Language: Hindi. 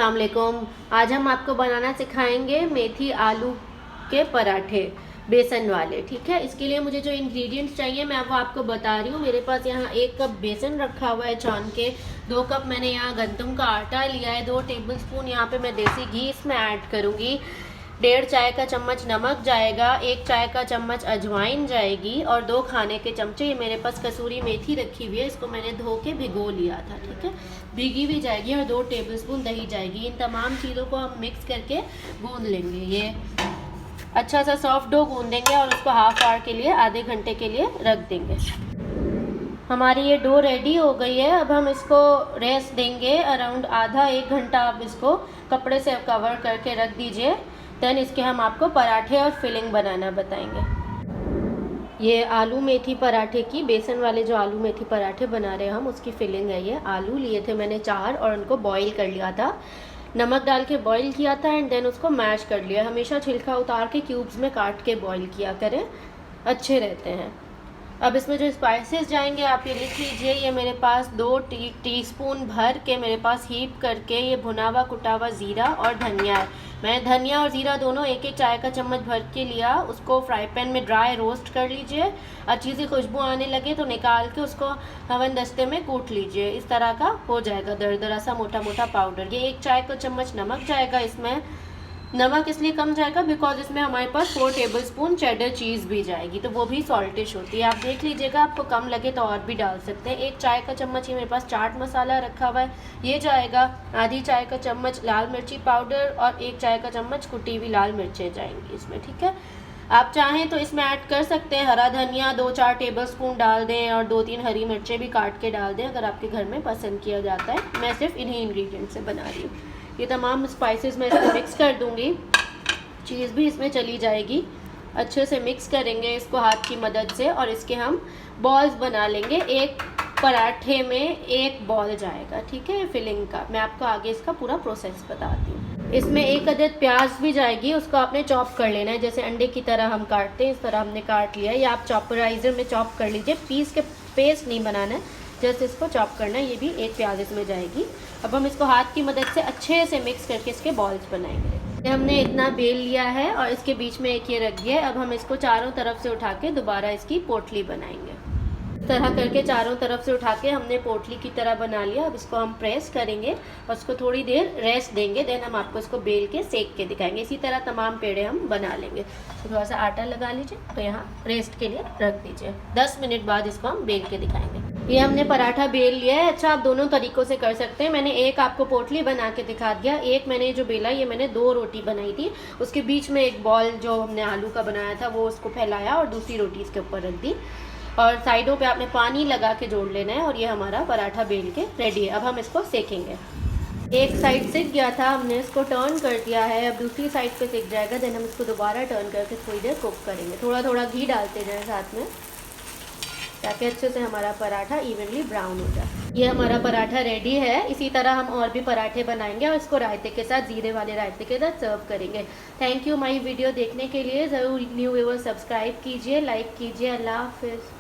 अस्सलाम वालेकुम। आज हम आपको बनाना सिखाएंगे मेथी आलू के पराठे बेसन वाले। ठीक है, इसके लिए मुझे जो इंग्रेडिएंट्स चाहिए मैं वो आपको बता रही हूँ। मेरे पास यहाँ 1 कप बेसन रखा हुआ है छान के, 2 कप मैंने यहाँ गंदम का आटा लिया है, 2 टेबलस्पून यहाँ पे मैं देसी घी इसमें ऐड करूँगी, 1.5 चाय का चम्मच नमक जाएगा, 1 चाय का चम्मच अजवाइन जाएगी और 2 खाने के चमचे ये मेरे पास कसूरी मेथी रखी हुई है, इसको मैंने धो के भिगो लिया था। ठीक है, भीगी हुई जाएगी और 2 टेबलस्पून दही जाएगी। इन तमाम चीज़ों को हम मिक्स करके गूंद लेंगे। ये अच्छा सा सॉफ्ट डो गूंदेंगे और उसको हाफ आवर के लिए, आधे घंटे के लिए रख देंगे। हमारी ये डो रेडी हो गई है। अब हम इसको रेस्ट देंगे अराउंड आधा 1 घंटा। आप इसको कपड़े से कवर करके रख दीजिए। देन इसके हम आपको पराठे और फिलिंग बनाना बताएंगे। ये आलू मेथी पराठे की, बेसन वाले जो आलू मेथी पराठे बना रहे हैं हम, उसकी फिलिंग है। ये आलू लिए थे मैंने 4 और उनको बॉईल कर लिया था, नमक डाल के बॉईल किया था एंड देन उसको मैश कर लिया। हमेशा छिलका उतार के क्यूब्स में काट के बॉईल किया करें, अच्छे रहते हैं। अब इसमें जो स्पाइसेस जाएंगे आप ये लिख लीजिए। ये मेरे पास 2 टीस्पून भर के मेरे पास हीप करके ये भुना हुआ कुटा हुआ ज़ीरा और धनिया है। मैं धनिया और ज़ीरा दोनों 1-1 चाय का चम्मच भर के लिया। उसको फ्राई पैन में ड्राई रोस्ट कर लीजिए। अच्छी सी खुशबू आने लगे तो निकाल के उसको हवन दस्ते में कूट लीजिए। इस तरह का हो जाएगा दरदरा सा मोटा मोटा पाउडर। ये 1 चाय का चम्मच नमक जाएगा इसमें। नमक इसलिए कम जाएगा बिकॉज इसमें हमारे पास 4 टेबलस्पून चेडर चीज़ भी जाएगी, तो वो भी सॉल्टिश होती है। आप देख लीजिएगा, आपको कम लगे तो और भी डाल सकते हैं। 1 चाय का चम्मच ही मेरे पास चाट मसाला रखा हुआ है, ये जाएगा। आधी चाय का चम्मच लाल मिर्ची पाउडर और 1 चाय का चम्मच कुटी हुई लाल मिर्चें जाएंगी इसमें। ठीक है, आप चाहें तो इसमें ऐड कर सकते हैं हरा धनिया 2-4 टेबलस्पून डाल दें और 2-3 हरी मिर्चें भी काट के डाल दें अगर आपके घर में पसंद किया जाता है। मैं सिर्फ इन्हीं इंग्रेडिएंट से बना रही हूँ। ये तमाम स्पाइसेस मैं इसमें मिक्स कर दूँगी, चीज़ भी इसमें चली जाएगी। अच्छे से मिक्स करेंगे इसको हाथ की मदद से और इसके हम बॉल्स बना लेंगे। एक पराठे में 1 बॉल जाएगा। ठीक है, फिलिंग का मैं आपको आगे इसका पूरा प्रोसेस बताती हूँ। इसमें 1 अदद प्याज भी जाएगी, उसको आपने चॉप कर लेना है जैसे अंडे की तरह हम काटते हैं, इस तरह हमने काट लिया है। या आप चॉपराइज़र में चॉप कर लीजिए, पीस के पेस्ट नहीं बनाना है, जैसे इसको चॉप करना है। ये भी 1 प्याज इसमें जाएगी। अब हम इसको हाथ की मदद से अच्छे से मिक्स करके इसके बॉल्स बनाएंगे। हमने इतना बेल लिया है और इसके बीच में एक ये रख दिया है। अब हम इसको चारों तरफ से उठा के दोबारा इसकी पोटली बनाएंगे। इस तरह करके चारों तरफ से उठा के हमने पोटली की तरह बना लिया। अब इसको हम प्रेस करेंगे और उसको थोड़ी देर रेस्ट देंगे। देन हम आपको इसको बेल के सेक के दिखाएंगे। इसी तरह तमाम पेड़े हम बना लेंगे। तो थोड़ा सा आटा लगा लीजिए तो यहाँ रेस्ट के लिए रख दीजिए। 10 मिनट बाद इसको हम बेल के दिखाएंगे। ये हमने पराठा बेल लिया है। अच्छा, आप दोनों तरीक़ों से कर सकते हैं। मैंने एक आपको पोटली बना के दिखा दिया, एक मैंने जो बेला ये मैंने 2 रोटी बनाई थी, उसके बीच में एक बॉल जो हमने आलू का बनाया था वो उसको फैलाया और दूसरी रोटी इसके ऊपर रख दी और साइडों पे आपने पानी लगा के जोड़ लेना है। और ये हमारा पराठा बेल के रेडी है। अब हम इसको सेकेंगे। एक साइड सिक गया था, हमने इसको टर्न कर दिया है। अब दूसरी साइड पे सिक जाएगा। देन हम इसको दोबारा टर्न करके थोड़ी देर कुक करेंगे। थोड़ा थोड़ा घी डालते जाएं साथ में ताकि अच्छे से हमारा पराठा इवनली ब्राउन हो जाए। ये हमारा पराठा रेडी है। इसी तरह हम और भी पराठे बनाएंगे और इसको रायते के साथ, जीरे वाले रायते के साथ सर्व करेंगे। थैंक यू माई वीडियो देखने के लिए। ज़रूर न्यू व्यूअर्स सब्सक्राइब कीजिए, लाइक कीजिए। अल्लाह हाफिज़।